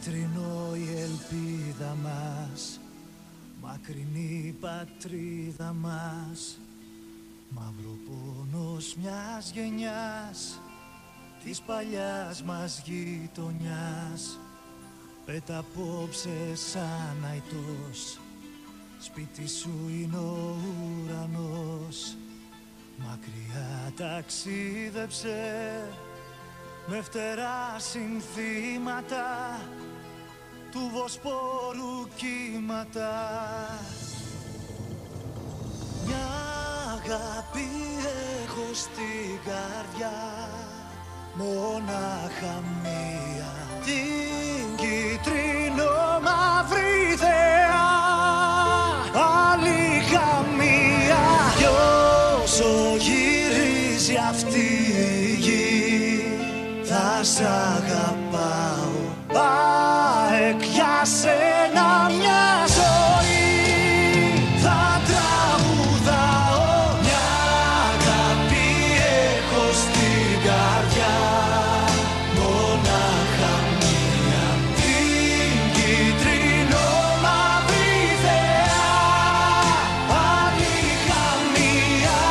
Κίτρινο η ελπίδα μας, μακρινή πατρίδα μας, μαύρο πόνος μιας γενιάς, της παλιάς μας γειτονιάς. Πέτα απόψε σαν αητός, σπίτι σου είναι ο ουρανός. Μακριά ταξίδεψε με φτερά συνθήματα του Βοσπόρου κύματα. Μια αγάπη έχω στην καρδιά, μονάχα μία, την κίτρινο μαύρη θεά. Άλλη καμία, κι όσο γυρίζει αυτή η γη, θα σ' αγαπάω, ΠΑΕΚ για σένα μια ζωή. Θα τραγουδάω, μια αγάπη έχω στην καρδιά, μονάχα μία, την κίτρινο μαύρη θεά. Άλλη καμία.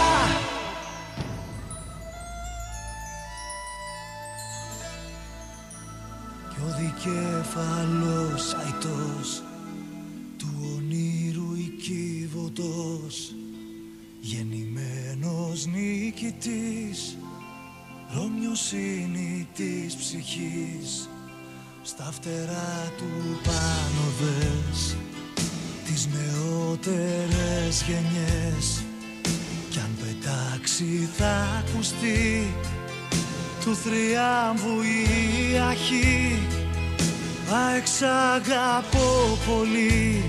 Κι ο δικέφαλος αητός, του ονείρου οικίβωτος, γεννημένος νικητής, Ρώμιος είναι της ψυχής. Στα φτερά του πάνω δες τις νεότερες γενιές, κι αν πετάξει θα ακουστεί του θριάμβου η αρχή. ΠΑΕΚ σ' αγαπώ πολύ.